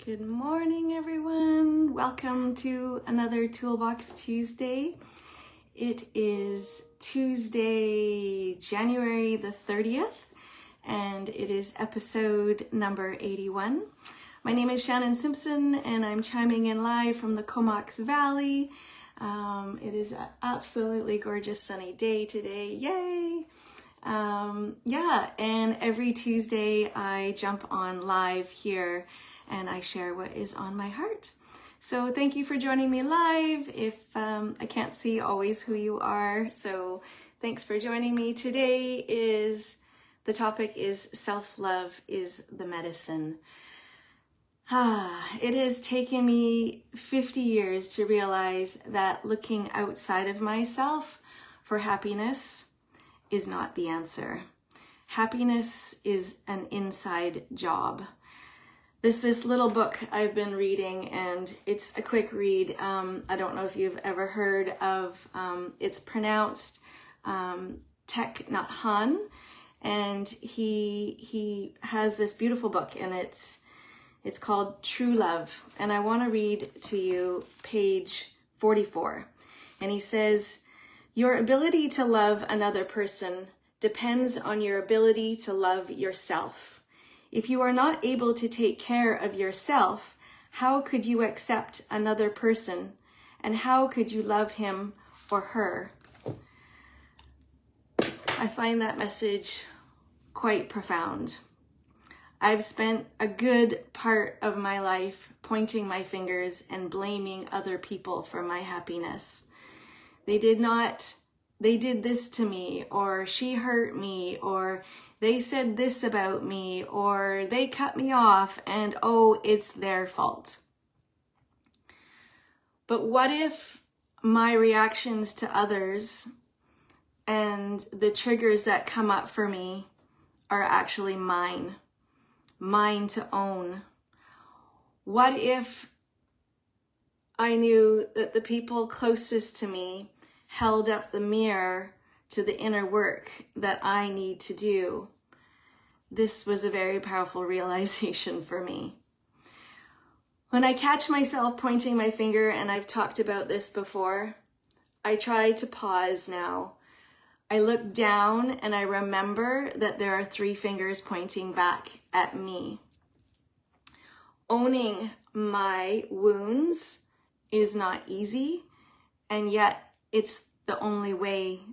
Good morning, everyone. Welcome to another Toolbox Tuesday. It is Tuesday, January the 30th, and it is episode number 81. My name is Shannon Simpson, and I'm chiming in live from the Comox Valley. It is an absolutely gorgeous sunny day today. Yay! And every Tuesday I jump on live here and I share what is on my heart. So thank you for joining me live. If I can't see always who you are, so thanks for joining me. Today the topic is self-love is the medicine. It has taken me 50 years to realize that looking outside of myself for happiness is not the answer. Happiness is an inside job. This little book I've been reading, and it's a quick read. I don't know if you've ever heard of, it's pronounced Thich, not Hanh, and he has this beautiful book, and it's called True Love. And I want to read to you page 44. And he says, "Your ability to love another person depends on your ability to love yourself. If you are not able to take care of yourself, how could you accept another person? And how could you love him or her?" I find that message quite profound. I've spent a good part of my life pointing my fingers and blaming other people for my happiness. They did this to me, or she hurt me, or they said this about me, or they cut me off, and oh, it's their fault. But what if my reactions to others and the triggers that come up for me are actually mine to own? What if I knew that the people closest to me held up the mirror to the inner work that I need to do? This was a very powerful realization for me. When I catch myself pointing my finger, and I've talked about this before, I try to pause now. I look down and I remember that there are 3 fingers pointing back at me. Owning my wounds is not easy, and yet it's the only way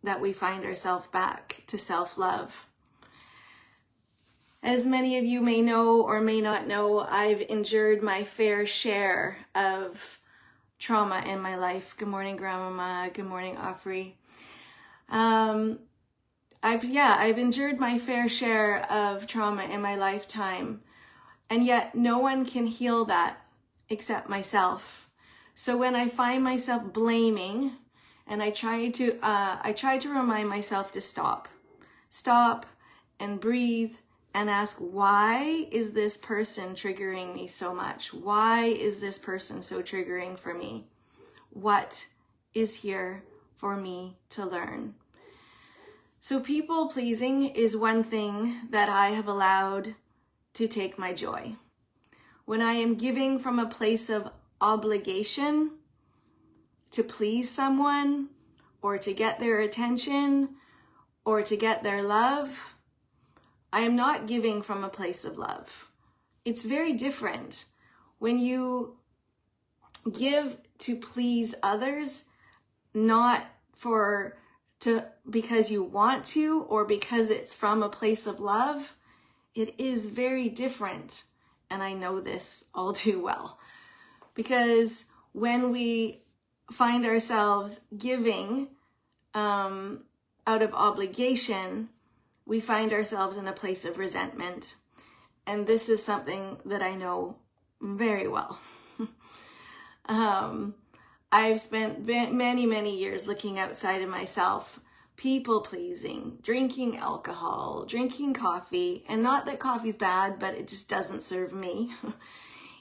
that we find ourselves back to self-love. As many of you may know or may not know, I've endured my fair share of trauma in my life. Good morning, Grandmama. Good morning, Offrey. I've endured my fair share of trauma in my lifetime, and yet no one can heal that except myself. So when I find myself blaming, and I try to remind myself to stop and breathe and ask, why is this person triggering me so much? Why is this person so triggering for me? What is here for me to learn? So people pleasing is one thing that I have allowed to take my joy. When I am giving from a place of obligation to please someone, or to get their attention, or to get their love, I am not giving from a place of love. It's very different when you give to please others, not because you want to or because it's from a place of love. It is very different, and I know this all too well, because when we find ourselves giving out of obligation, we find ourselves in a place of resentment. And this is something that I know very well. I've spent many, many years looking outside of myself, people pleasing, drinking alcohol, drinking coffee, and not that coffee's bad, but it just doesn't serve me.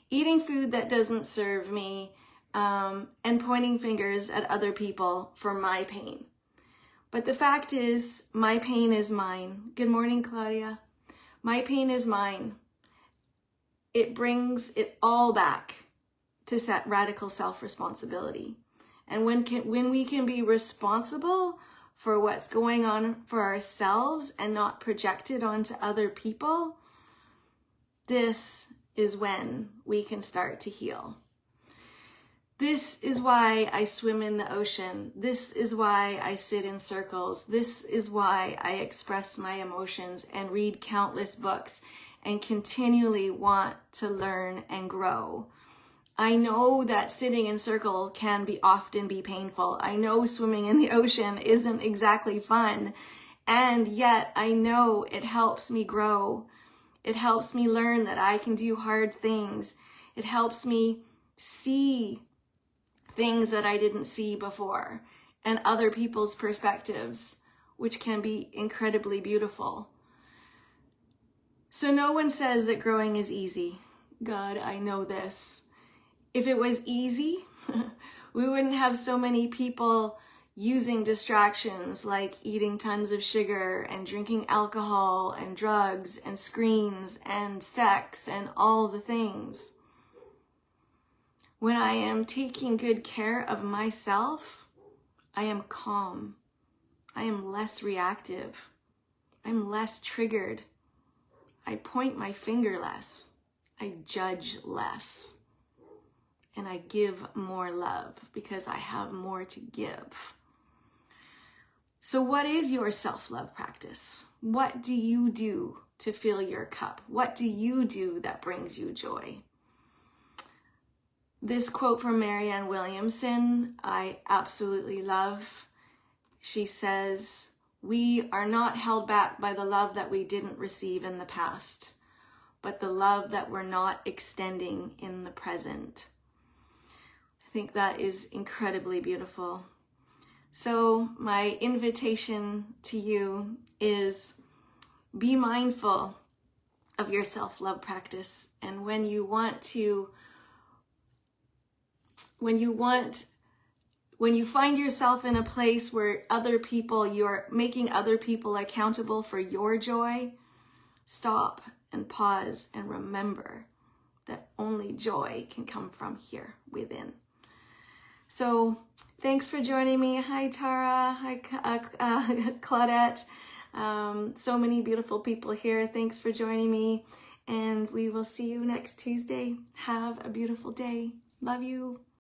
Eating food that doesn't serve me, and pointing fingers at other people for my pain. But the fact is, my pain is mine. Good morning, Claudia. My pain is mine. it brings it all back to set radical self-responsibility. And when we can be responsible for what's going on for ourselves and not projected onto other people, this is when we can start to heal. This is why I swim in the ocean. This is why I sit in circles. This is why I express my emotions and read countless books and continually want to learn and grow. I know that sitting in circle can often be painful. I know swimming in the ocean isn't exactly fun. And yet I know it helps me grow. It helps me learn that I can do hard things. It helps me see things that I didn't see before and other people's perspectives, which can be incredibly beautiful. So no one says that growing is easy. God, I know this. If it was easy, we wouldn't have so many people using distractions like eating tons of sugar and drinking alcohol and drugs and screens and sex and all the things. When I am taking good care of myself, I am calm. I am less reactive. I'm less triggered. I point my finger less. I judge less. And I give more love because I have more to give. So what is your self-love practice? What do you do to fill your cup? What do you do that brings you joy? This quote from Marianne Williamson, I absolutely love. She says, "We are not held back by the love that we didn't receive in the past, but the love that we're not extending in the present." I think that is incredibly beautiful. So my invitation to you is be mindful of your self-love practice. And when you find yourself in a place where you're making other people accountable for your joy, stop and pause and remember that only joy can come from here within. So thanks for joining me. Hi, Tara. Hi, Claudette. So many beautiful people here. Thanks for joining me. And we will see you next Tuesday. Have a beautiful day. Love you.